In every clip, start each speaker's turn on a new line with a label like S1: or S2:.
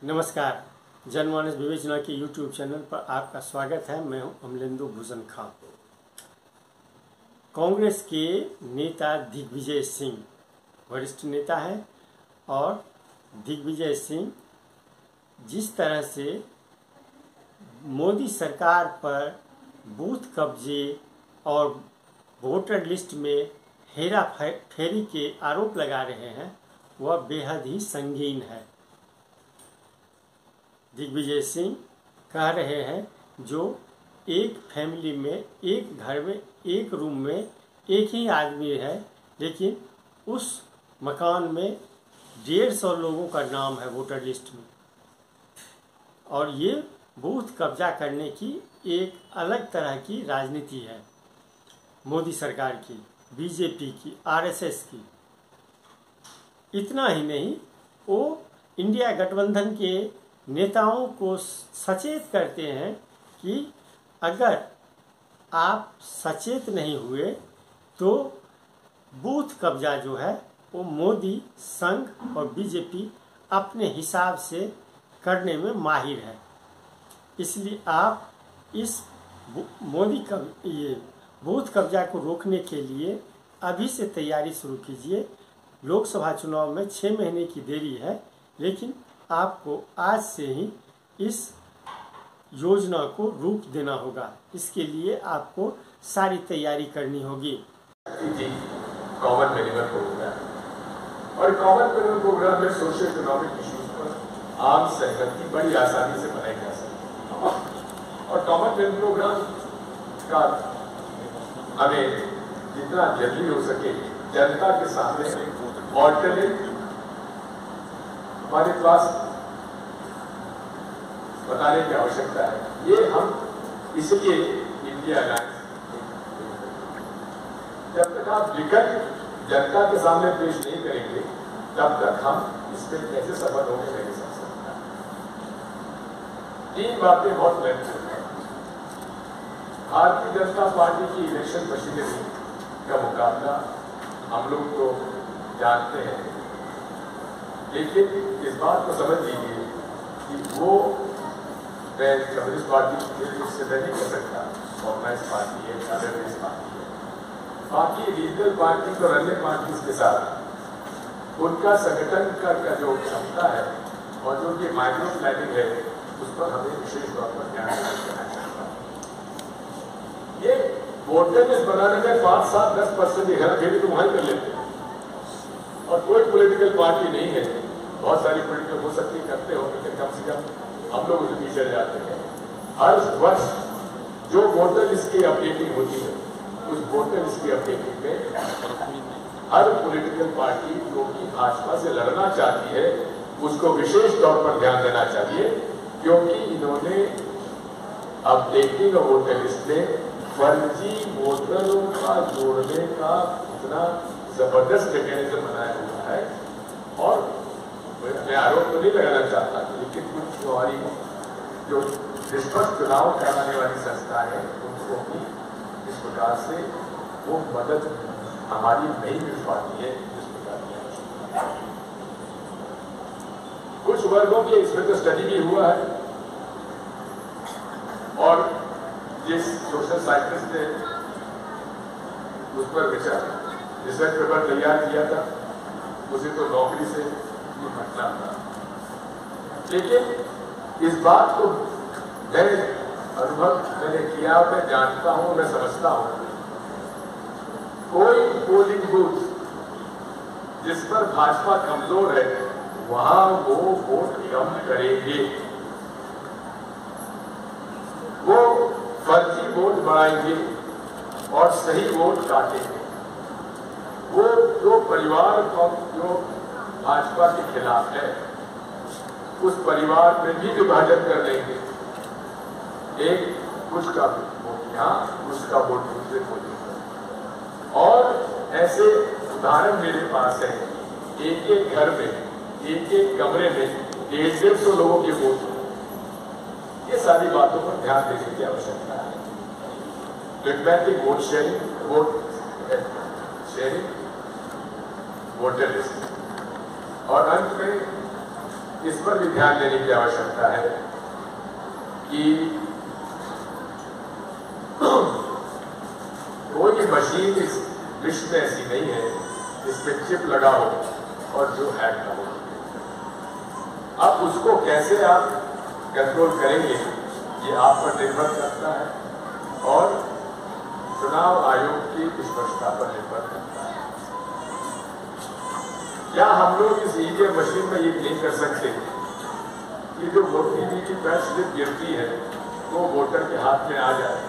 S1: नमस्कार। जनमानस विवेचना के YouTube चैनल पर आपका स्वागत है। मैं हूं अमलेंदु भूषण खां। कांग्रेस के नेता दिग्विजय सिंह वरिष्ठ नेता हैं और दिग्विजय सिंह जिस तरह से मोदी सरकार पर बूथ कब्जे और वोटर लिस्ट में हेरा फेरी के आरोप लगा रहे हैं, वह बेहद ही संगीन है। दिग्विजय सिंह कह रहे हैं जो एक फैमिली में, एक घर में, एक रूम में एक ही आदमी है, लेकिन उस मकान में 150 लोगों का नाम है वोटर लिस्ट में, और ये बूथ कब्जा करने की एक अलग तरह की राजनीति है मोदी सरकार की, बीजेपी की, आरएसएस की। इतना ही नहीं, वो इंडिया गठबंधन के नेताओं को सचेत करते हैं कि अगर आप सचेत नहीं हुए तो बूथ कब्जा जो है वो मोदी संघ और बीजेपी अपने हिसाब से करने में माहिर है। इसलिए आप इस ये बूथ कब्जा को रोकने के लिए अभी से तैयारी शुरू कीजिए। लोकसभा चुनाव में 6 महीने की देरी है, लेकिन आपको आज से ही इस योजना को रूप देना होगा। इसके लिए आपको सारी तैयारी करनी होगी।
S2: कॉमन मिनिमम प्रोग्राम और कॉमन मिनिमम प्रोग्राम में सोशल इकोनॉमिक इश्यूज पर आम सहमति बड़ी आसानी से बनाई जा सकती है, और कॉमन मिनिमम प्रोग्राम का हमें जितना जल्दी हो सके जनता के सामने ऑल्टरनेट हमारे पास बताने की आवश्यकता है। ये हम इसलिए इंडिया अलायंस, जब तक आप विकल्प जनता के सामने पेश नहीं करेंगे तब तक हम इसमें कैसे सफल होंगे नहीं समझ सकता। 3 बातें बहुत महत्वपूर्ण हैं। भारतीय जनता पार्टी की इलेक्शन मशीनरी का मुकाबला हम लोग तो जानते हैं, लेकिन इस बात को समझ लीजिए कि वो मैं कम्युनिस्ट पार्टी से नहीं कर सकता, ऑर्गेनाइज पार्टी है, अदरवाइज पार्टी है, बाकी रीजनल पार्टी और अन्य पार्टी के साथ उनका संगठन का जो क्षमता है और जो ये माइक्रो प्लानिंग है, उस पर हमें विशेष तौर पर ध्यान देना चाहिए। ये वोटर लिस्ट बनाने में 5, 7, 10% हेराफेरी तो वहीं कर लेते हैं, और कोई पॉलिटिकल पार्टी नहीं है। बहुत सारी पॉलिटिकल हो सकती करते हो, लेकिन कम से कम हम लोग उसके पीछे जाते हैं। हर वर्ष जो वोटर लिस्ट की अपडेटिंग होती है, उस वोटर लिस्ट की अपडेटिंग में हर पॉलिटिकल पार्टी जो कि भाजपा से लड़ना चाहती है उसको विशेष तौर पर ध्यान देना चाहिए, क्योंकि इन्होंने अपडेटिंग वोटर लिस्ट में फर्जी वोटरों का जोड़ने का इतना जबरदस्त मैकेनिज्म बनाया हुआ है। और मैं आरोप तो नहीं लगाना चाहता, लेकिन कुछ हमारी जो निष्पक्ष चुनाव कराने वाली संस्था है उनको भी इस प्रकार से वो मदद हमारी नहीं मिल पाती है जिस प्रकार की आवश्यकता है। कुछ वर्गों के इसमें तो स्टडी भी हुआ है, और जिस सोशल साइंटिस्ट ने उस पर रिसर्च पेपर तैयार किया था, उसे तो नौकरी से हटना था। लेकिन इस बात को मैंने किया, मैं जानता हूं, मैं समझता हूं, कोई पोलिंग बूथ जिस पर भाजपा कमजोर है वहां वो वोट कम करेंगे, वो फर्जी वोट बढ़ाएंगे और सही वोट काटेंगे। वो जो परिवार जो भाजपा के खिलाफ है उस परिवार में भी विभाजन कर देंगे। एक कुछ का वोट यहाँ, उसका वोट दूसरे को देगा। और ऐसे उदाहरण मेरे पास है, एक एक घर में, एक एक कमरे में 150 लोगों के वोट। ये सारी बातों पर ध्यान देने की आवश्यकता है। Diplomatic vote sharing, voter list, और अंत में इस पर भी ध्यान देने की आवश्यकता है कि कोई मशीन इस विश्व में ऐसी नहीं है जिसमें चिप लगा हो और जो हैक ना हो। अब उसको कैसे आप कंट्रोल करेंगे ये आप पर निर्भर करता है और चुनाव आयोग की स्पष्टता पर निर्भर करता है। क्या हम लोग इस ईवीएम मशीन में ये नहीं कर सकते कि जो वोटिंग की बैच स्लिप गिरती है वो वोटर के हाथ में आ जाए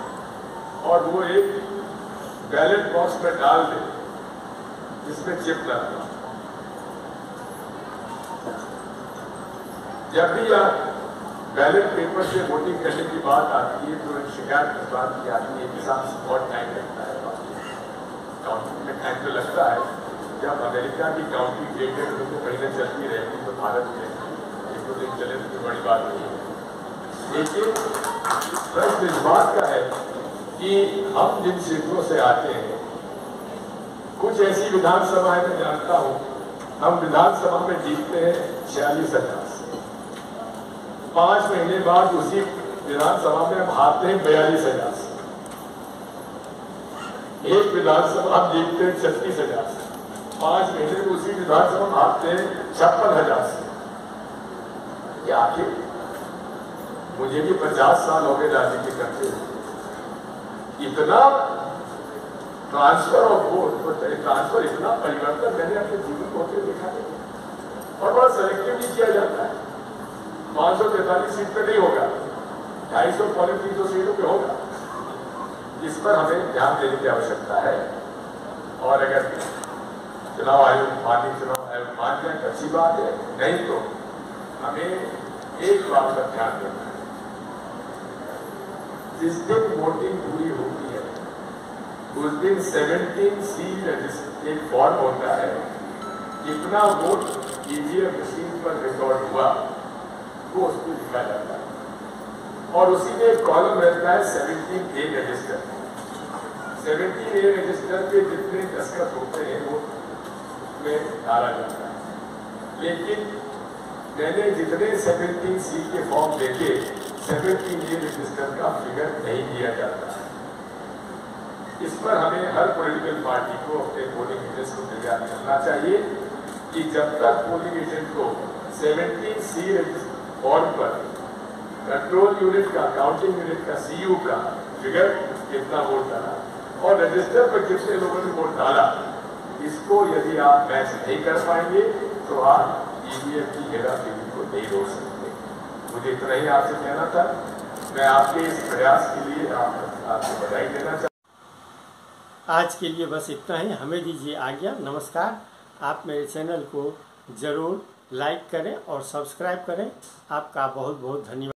S2: और वो एक बैलेट बॉक्स में डाल दे जिसमें चिप लगा। जब भी आप बैलेट पेपर से वोटिंग करने की बात आती है तो एक शिकायत इस बात की आती है कि साहब बहुत टाइम लगता है, काउंटिंग में टाइम तो लगता है। जब अमेरिका की काउंटिंग डेट तो महीने चलती रहेगी तो भारत में एक दो दिन चले तो बड़ी बात नहीं है। लेकिन प्रश्न इस बात का है कि हम जिन क्षेत्रों से आते हैं, कुछ ऐसी विधानसभा है, मैं जानता हूं हम विधानसभा में जीतते हैं 46,000 से, 5 महीने बाद उसी विधानसभा में हम हारते हैं 42,000 से। एक विधानसभा हम जीतते हैं 36,000 से, 5 महीने में उसी विधानसभा में हारते हैं 56,000 से। क्या आखिर मुझे भी 50 साल हो गए राजनीति करते हुए, इतना ट्रांसफर ऑफ वोट, ट्रांसफर इतना परिवर्तन मैंने अपने जीवन को होते देखा नहीं। और बड़ा सेलेक्टिवली किया जाता है। 543 सीट पे नहीं होगा, 250 पौने 300 सीटों पे होगा। इस पर हमें ध्यान देने की आवश्यकता है। और अगर चुनाव आयोग मान जाए तो अच्छी बात है, नहीं तो हमें एक बात पर ध्यान देना है। जिस दिन वोटिंग पूरी होती है उस दिन 17C एक फॉर्म होता है, कितना वोट ईवीएम मशीन पर रिकॉर्ड हुआ वो उसको लिखा जाता है और उसी में एक कॉलम रहता है 17A रजिस्टर। 17A रजिस्टर पे जितने दस्तखत होते हैं वो में डाला जाता है। लेकिन मैंने जितने 17C के फॉर्म देखे 17A रजिस्टर का फिगर नहीं दिया जाता। इस पर हमें हर पॉलिटिकल पार्टी को अपने पोलिंग एजेंट्स को तैयार करना चाहिए कि जब तक पोलिंग एजेंट को 17C फॉर्म पर कंट्रोल यूनिट का, काउंटिंग यूनिट का, CU का फिगर कितना वोट डाला और रजिस्टर पर कितने लोगों ने वोट डाला, इसको यदि आप मैच नहीं कर पाएंगे तो आप ईवीएम की हेराफेरी को नहीं रोक सकते। मुझे इतना ही आपसे कहना था। मैं आपके इस प्रयास के लिए आपको बधाई देना चाहता हूं।
S1: आज के लिए बस इतना ही। हमें दीजिए आज्ञा। नमस्कार। आप मेरे चैनल को ज़रूर लाइक करें और सब्सक्राइब करें। आपका बहुत बहुत धन्यवाद।